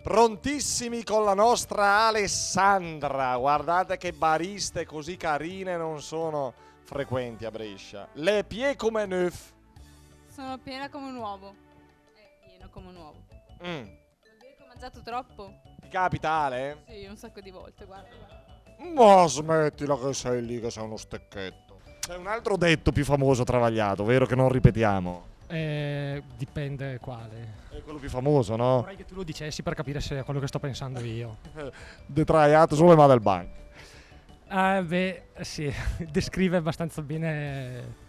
Prontissimi con la nostra Alessandra. Guardate che bariste così carine non sono frequenti a Brescia. Le pieds come neuf. Sono piena come un uovo. È pieno come un uovo. Vuol dire che ho mangiato troppo? Ti capita, Ale? Sì, un sacco di volte, guarda. Ma smettila che sei lì, che sei uno stecchetto. C'è un altro detto più famoso travagliato, vero, che non ripetiamo? Dipende quale. È quello più famoso, no? Vorrei che tu lo dicessi per capire se è quello che sto pensando io. Detraiato sulle mani del banco. Sì, descrive abbastanza bene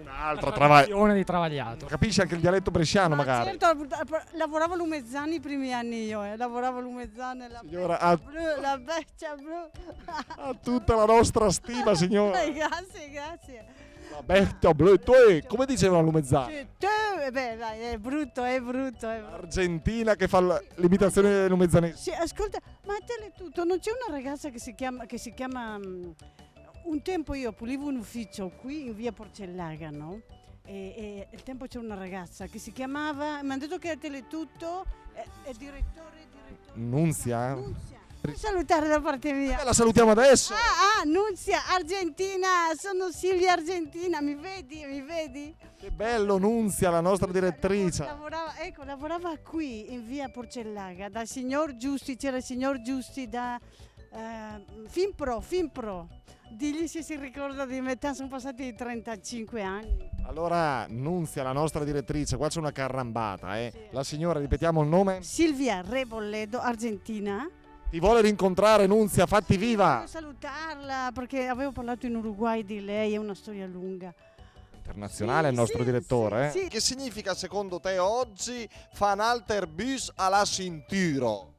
Un'altra la tradizione di travagliato. Capisci anche il dialetto bresciano, magari? Certo, lavoravo a Lumezzane i primi anni io, lavoravo a Lumezzane, Signora, la beccia blu. a tutta la nostra stima, signora. Grazie. La bestia blu. Tu come dicevano a Lumezzane? Beh, dai, è brutto. Argentina che fa l'imitazione lumezzanese. Sì, ascolta, ma a Teletutto non c'è una ragazza che si chiama un tempo io pulivo un ufficio qui in via Porcellaga, no? E il tempo c'è una ragazza che si chiamava, mi hanno detto che a Teletutto è direttore. Nunzia? Puoi salutare da parte mia. La salutiamo adesso. Nunzia, Argentina, sono Silvia Argentina, mi vedi? Che bello, Nunzia, la nostra direttrice. Lavorava qui in via Porcellaga da signor Giusti, c'era il signor Giusti da Finpro. Digli se si ricorda di me, sono passati 35 anni. Allora, Nunzia, la nostra direttrice, qua c'è una carrambata, Sì. La signora, ripetiamo il nome? Silvia Rebolledo, Argentina. Ti vuole rincontrare, Nunzia, fatti viva! Voglio salutarla perché avevo parlato in Uruguay di lei, è una storia lunga. Internazionale il nostro direttore, sì. Che significa secondo te oggi fan alter bus alla cinturo?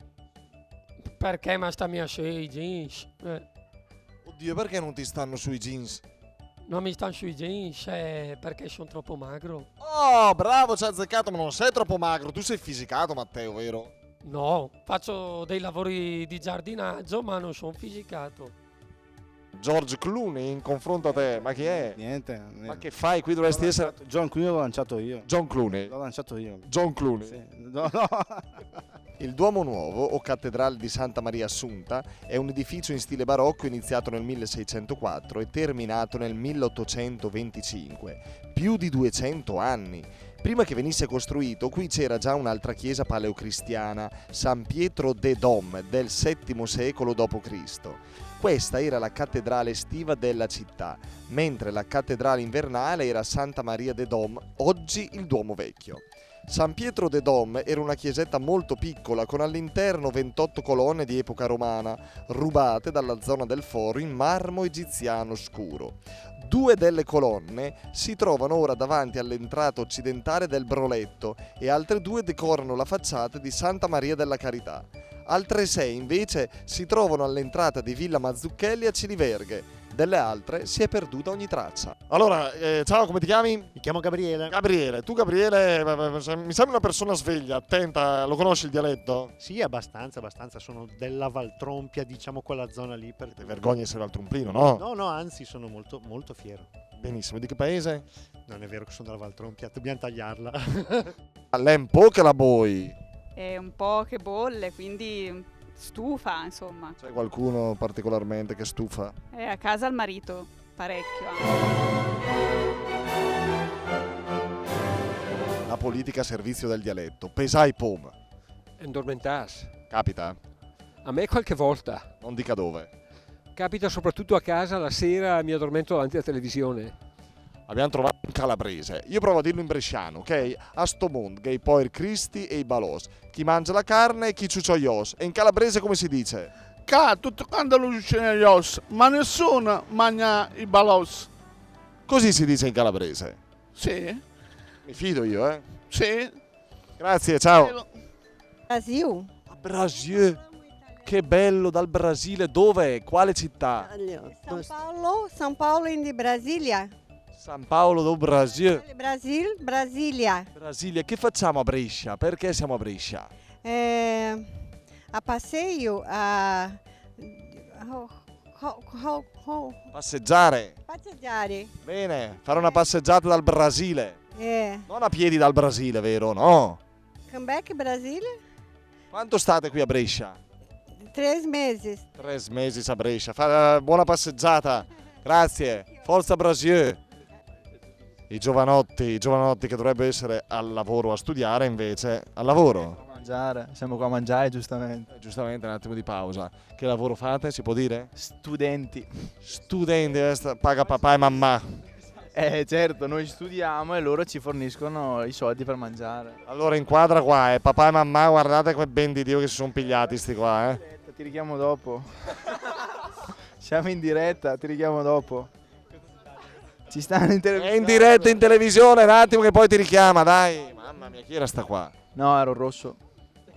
Perché ma sta mia sui jeans? Oddio, perché non ti stanno sui jeans? Non mi stanno sui jeans perché sono troppo magro. Oh, bravo, ci ha azzeccato, ma non sei troppo magro, tu sei fisicato, Matteo, vero? No, faccio dei lavori di giardinaggio ma non sono fisicato. George Clooney in confronto a te, ma chi è? Niente. Ma che fai qui? Dovresti essere John Clooney l'ho lanciato io. John Clooney. L'ho lanciato io. John Clooney. Sì. No. Il Duomo Nuovo, o Cattedrale di Santa Maria Assunta, è un edificio in stile barocco iniziato nel 1604 e terminato nel 1825. Più di 200 anni. Prima che venisse costruito, qui c'era già un'altra chiesa paleocristiana, San Pietro de Dom, del VII secolo d.C. Questa era la cattedrale estiva della città, mentre la cattedrale invernale era Santa Maria de Dom, oggi il Duomo Vecchio. San Pietro de Dom era una chiesetta molto piccola con all'interno 28 colonne di epoca romana, rubate dalla zona del foro in marmo egiziano scuro. 2 delle colonne si trovano ora davanti all'entrata occidentale del Broletto e altre 2 decorano la facciata di Santa Maria della Carità. Altre 6 invece si trovano all'entrata di Villa Mazzucchelli a Ciliverghe. Delle altre si è perduta ogni traccia. Allora, ciao, come ti chiami? Mi chiamo Gabriele. Gabriele, tu Gabriele mi sembri una persona sveglia, attenta, lo conosci il dialetto? Sì, abbastanza, sono della Valtrompia, diciamo quella zona lì. Ti vergogni di essere al Trumplino, no? No, anzi, sono molto, molto fiero. Benissimo, di che paese? Non è vero che sono della Valtrompia, dobbiamo tagliarla. Lei un po' che la boi. È un po' che bolle, quindi stufa, insomma. C'è qualcuno particolarmente che stufa? È a casa il marito, parecchio anche. La politica a servizio del dialetto. Pesai pom. Indormentarsi. Capita? A me qualche volta. Non dica dove. Capita soprattutto a casa, la sera mi addormento davanti alla televisione. Abbiamo trovato un calabrese. Io provo a dirlo in bresciano, ok? A sto mondo, che poi il Cristi e i balos. Chi mangia la carne e chi ciucciaios. E in calabrese come si dice? Ca, tutto quanto lo ciucciaios, ma nessuno mangia i balos. Così si dice in calabrese. Sì, Mi fido io, eh? sì. Grazie, ciao. Brasil. Brasil. Che bello, dal Brasile. Dove? Quale città? São Paulo in Brasilia. San Paolo do Brasil. Brasilia. Brasilia. Che facciamo a Brescia? Perché siamo a Brescia? A passeio, Passeggiare. Passeggiare. Bene, fare una passeggiata dal Brasile. Non a piedi dal Brasile, vero? No. Come back Brasile? Quanto state qui a Brescia? 3 mesi. 3 mesi a Brescia. Buona passeggiata. Grazie. Forza Brasil. I giovanotti che dovrebbero essere al lavoro a studiare, invece al lavoro. Siamo qua a mangiare, giustamente. Giustamente, un attimo di pausa. Che lavoro fate, si può dire? Studenti. Studenti, paga papà e mamma. Certo, noi studiamo e loro ci forniscono i soldi per mangiare. Allora inquadra qua, papà e mamma, guardate quel ben di Dio che si sono pigliati sti qua, Ti richiamo dopo. Siamo in diretta, ti richiamo dopo. Ci stanno in televisione. È in diretta in televisione, un attimo che poi ti richiama, dai. Mamma mia, chi era sta qua? No, ero rosso.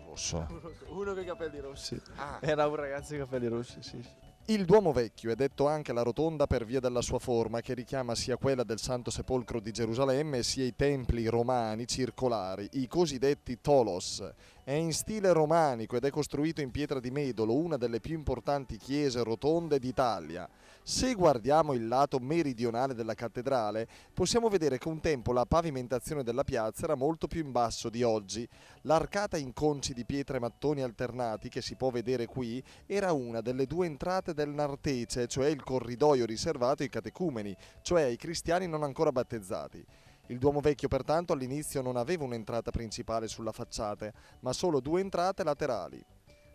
Rosso. Uno con i capelli rossi. Era un ragazzo con i capelli rossi, sì. Il Duomo Vecchio è detto anche la rotonda per via della sua forma, che richiama sia quella del Santo Sepolcro di Gerusalemme sia i templi romani circolari, i cosiddetti tolos. È in stile romanico ed è costruito in pietra di Medolo, una delle più importanti chiese rotonde d'Italia. Se guardiamo il lato meridionale della cattedrale, possiamo vedere che un tempo la pavimentazione della piazza era molto più in basso di oggi. L'arcata in conci di pietre e mattoni alternati, che si può vedere qui, era una delle 2 entrate del nartece, cioè il corridoio riservato ai catecumeni, cioè ai cristiani non ancora battezzati. Il Duomo Vecchio pertanto all'inizio non aveva un'entrata principale sulla facciata, ma solo 2 entrate laterali.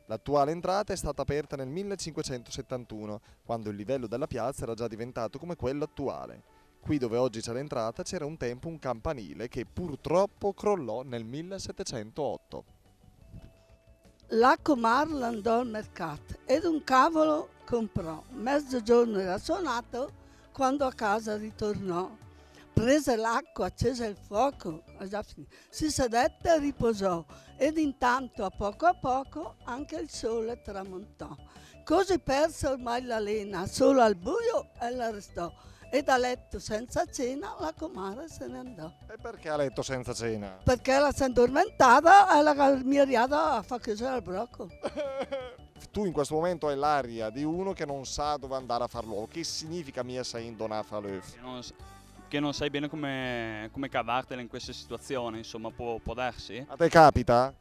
L'attuale entrata è stata aperta nel 1571, quando il livello della piazza era già diventato come quello attuale. Qui dove oggi c'è l'entrata c'era un tempo un campanile che purtroppo crollò nel 1708. La Comar andò al mercato ed un cavolo comprò. Mezzogiorno era suonato quando a casa ritornò. Prese l'acqua, accese il fuoco, si sedette e riposò ed intanto a poco anche il sole tramontò. Così perse ormai la lena, solo al buio ella restò ed a letto senza cena la comare se ne andò. E perché a letto senza cena? Perché la si addormentata e la miriata a far chiudere il brocco. Tu in questo momento hai l'aria di uno che non sa dove andare a far l'uovo. Che significa mia sain donafa l'œuf? Che non sai bene come cavartela in queste situazioni, insomma, può darsi. A te capita?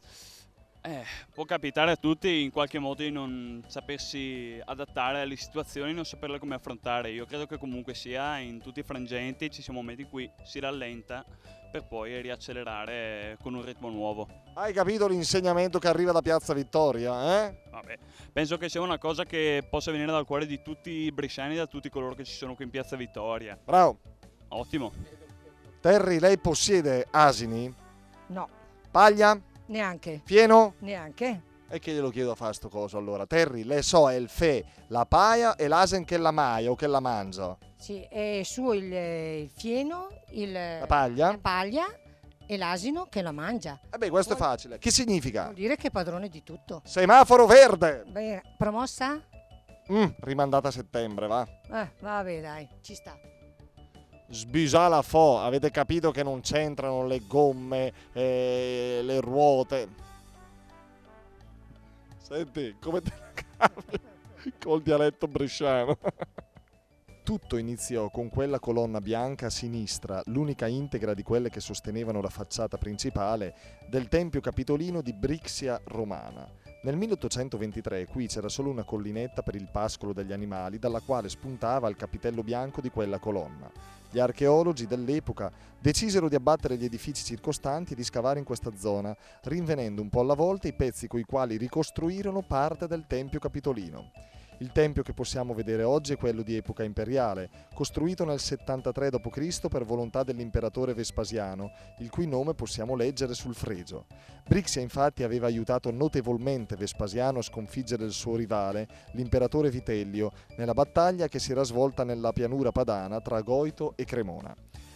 Può capitare a tutti in qualche modo di non sapersi adattare alle situazioni, non saperle come affrontare. Io credo che comunque sia in tutti i frangenti, ci siamo momenti in cui si rallenta per poi riaccelerare con un ritmo nuovo. Hai capito l'insegnamento che arriva da Piazza Vittoria, eh? Vabbè, penso che sia una cosa che possa venire dal cuore di tutti i bresciani, da tutti coloro che ci sono qui in Piazza Vittoria. Bravo. Ottimo. Terry, lei possiede asini? No. Paglia? Neanche. Fieno? Neanche. E che glielo chiedo a fare sto coso allora? Terry, lei è il fe, la paia e l'asen che la maia o che la mangia? Sì, è su il fieno, la paglia e l'asino che la mangia. Questo è facile. Che significa? Vuol dire che è padrone di tutto. Semaforo verde! Beh, promossa? Rimandata a settembre, va? Vabbè, dai, ci sta. Sbisala fo, avete capito che non c'entrano le gomme, le ruote. Senti, come te la cavi col dialetto bresciano? Tutto iniziò con quella colonna bianca a sinistra, l'unica integra di quelle che sostenevano la facciata principale del Tempio Capitolino di Brixia Romana. Nel 1823 qui c'era solo una collinetta per il pascolo degli animali dalla quale spuntava il capitello bianco di quella colonna. Gli archeologi dell'epoca decisero di abbattere gli edifici circostanti e di scavare in questa zona, rinvenendo un po' alla volta i pezzi coi quali ricostruirono parte del Tempio Capitolino. Il tempio che possiamo vedere oggi è quello di epoca imperiale, costruito nel 73 d.C. per volontà dell'imperatore Vespasiano, il cui nome possiamo leggere sul fregio. Brixia infatti aveva aiutato notevolmente Vespasiano a sconfiggere il suo rivale, l'imperatore Vitellio, nella battaglia che si era svolta nella pianura padana tra Goito e Cremona.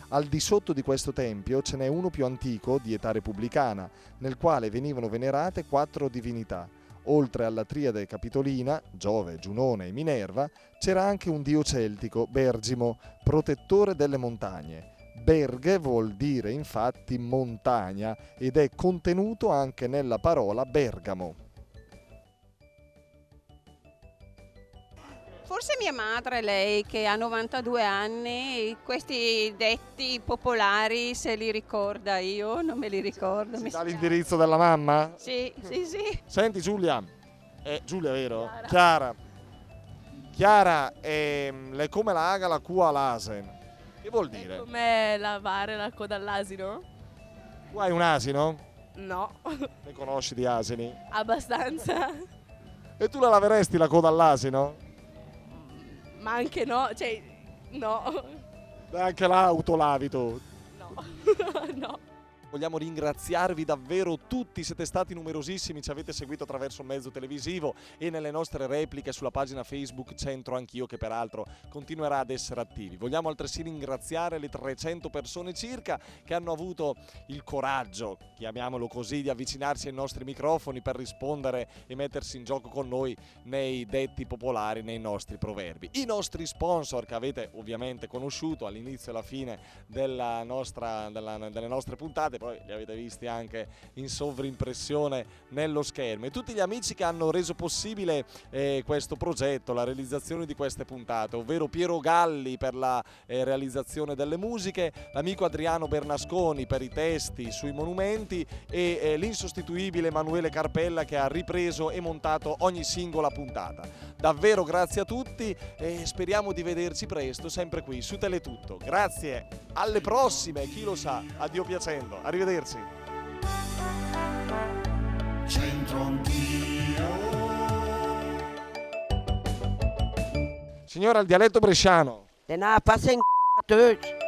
Al di sotto di questo tempio ce n'è uno più antico, di età repubblicana, nel quale venivano venerate 4 divinità. Oltre alla triade capitolina, Giove, Giunone e Minerva, c'era anche un dio celtico, Bergimo, protettore delle montagne. Berge vuol dire infatti montagna ed è contenuto anche nella parola Bergamo. Forse mia madre, lei che ha 92 anni, questi detti popolari se li ricorda, io non me li ricordo. Si dà l'indirizzo della mamma? Sì, sì, sì. Senti Giulia, Giulia vero? Chiara. Chiara, le come la aga la cua all'asen. Che vuol dire? Come lavare la coda all'asino? Tu hai un asino? No. Ne conosci di asini? Abbastanza. E tu la laveresti la coda all'asino? Ma anche no, cioè no. E anche l'auto lavi tu? No. No. Vogliamo ringraziarvi davvero tutti, siete stati numerosissimi, ci avete seguito attraverso un mezzo televisivo e nelle nostre repliche sulla pagina Facebook Centro Anch'io, che peraltro continuerà ad essere attivi. Vogliamo altresì ringraziare le 300 persone circa che hanno avuto il coraggio, chiamiamolo così, di avvicinarsi ai nostri microfoni per rispondere e mettersi in gioco con noi nei detti popolari, nei nostri proverbi. I nostri sponsor che avete ovviamente conosciuto all'inizio e alla fine delle nostre puntate, poi li avete visti anche in sovrimpressione nello schermo, e tutti gli amici che hanno reso possibile questo progetto, la realizzazione di queste puntate, ovvero Piero Galli per la realizzazione delle musiche, l'amico Adriano Bernasconi per i testi sui monumenti e l'insostituibile Emanuele Carpella che ha ripreso e montato ogni singola puntata. Davvero grazie a tutti e speriamo di vederci presto sempre qui su Teletutto. Grazie, alle prossime, chi lo sa, addio piacendo. Arrivederci. Centro Anch'io. Signora, il dialetto bresciano. Te ne passa in c***o.